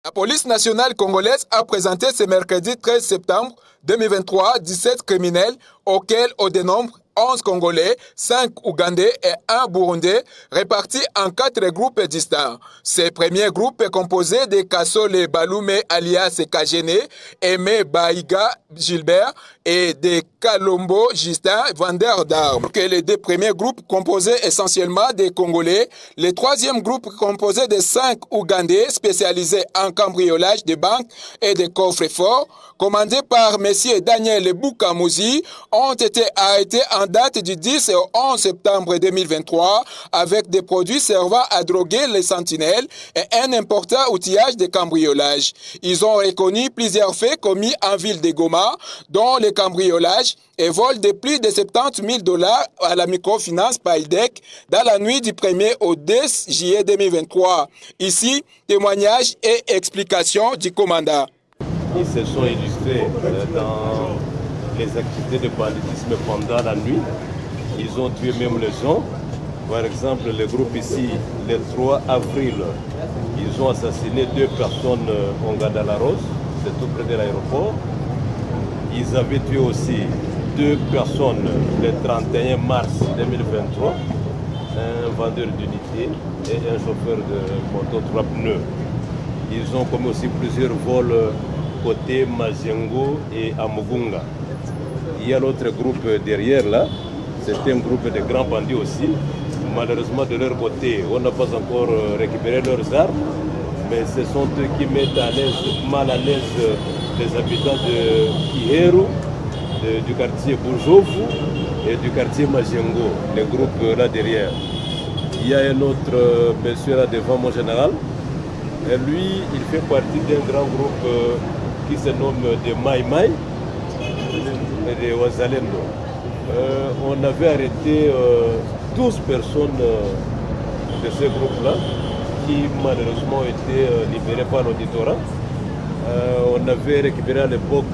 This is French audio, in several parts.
La police nationale congolaise a présenté ce mercredi 13 septembre 2023 17 criminels auxquels on dénombre 11 Congolais, 5 Ougandais et 1 Burundais répartis en 4 groupes distincts. Ces premiers groupes est composé de Kasole Balume alias Kagene, Aimé Baïga Gilbert et de Kalombo Justin, vendeur d'armes. Les 2 premiers groupes composaient essentiellement des Congolais, le 3e groupe composé de 5 Ougandais spécialisés en cambriolage de banques et de coffres forts, commandés par M. Daniel Boukamouzi, ont été arrêtés en date du 10 au 11 septembre 2023 avec des produits servant à droguer les sentinelles et un important outillage de cambriolage. Ils ont reconnu plusieurs faits commis en ville de Goma, dont le cambriolage et vol de plus de 70 000 $ à la microfinance PAIDEC dans la nuit du 1er au 2 juillet 2023. Ici, témoignages et explications du commandant. Ils se sont illustrés dans les activités de banditisme pendant la nuit. Ils ont tué même les gens. Par exemple, le groupe ici, le 3 avril, ils ont assassiné 2 personnes en Gadalaros, c'est tout près de l'aéroport. Ils avaient tué aussi 2 personnes le 31 mars 2023, un vendeur d'unités et un chauffeur de moto 3 pneus. Ils ont commis aussi plusieurs vols côté Mazengo et Amugunga. Il y a l'autre groupe derrière là, c'est un groupe de grands bandits aussi. Malheureusement de leur côté, on n'a pas encore récupéré leurs armes, mais ce sont eux qui mettent mal à l'aise les habitants de Kiheru, du quartier Bourjovu et du quartier Mazengo, les groupes là derrière. Il y a un autre monsieur là devant mon général. Et lui, il fait partie d'un grand groupe qui se nomme de Mai Mai et de Wazalendo. On avait arrêté 12 personnes de ce groupe-là qui malheureusement étaient libérées par l'auditorat. On avait récupéré à l'époque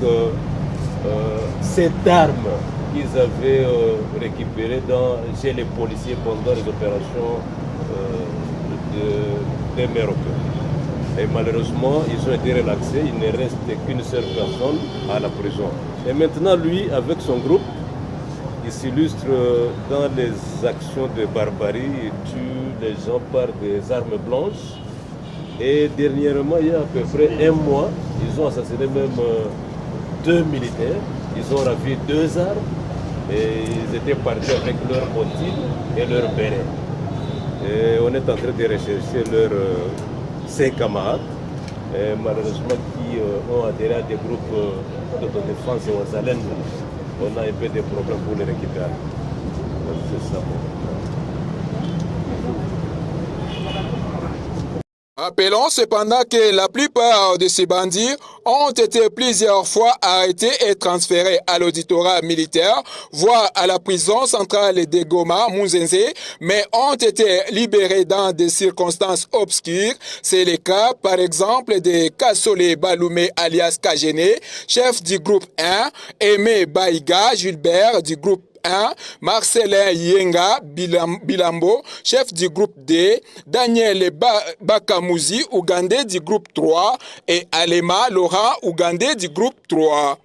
cette arme qu'ils avaient récupérée chez les policiers pendant les opérations des Maroc. Et malheureusement, ils ont été relaxés, il ne reste qu'une seule personne à la prison. Et maintenant, lui, avec son groupe, il s'illustre dans les actions de barbarie, il tue les gens par des armes blanches. Et dernièrement, il y a à peu près un mois, ils ont assassiné même 2 militaires, ils ont ravi 2 armes et ils étaient partis avec leurs bottines et leurs bérets. Et on est en train de rechercher ses camarades, malheureusement qui ont adhéré à des groupes d'autodéfense et aux Zalènes. On a un peu de problèmes pour les récupérer. C'est ça. Rappelons cependant que la plupart de ces bandits ont été plusieurs fois arrêtés et transférés à l'auditorat militaire, voire à la prison centrale de Goma, Munzenze, mais ont été libérés dans des circonstances obscures. C'est le cas, par exemple, de Kasole Balume alias Kagene, chef du groupe 1, Aimé Baïga Gilbert du groupe 1, Marcelin Yenga Bilambo, chef du groupe D, Daniel Bakamouzi, Ougandais du groupe 3 et Alema Laurent, Ougandais du groupe 3.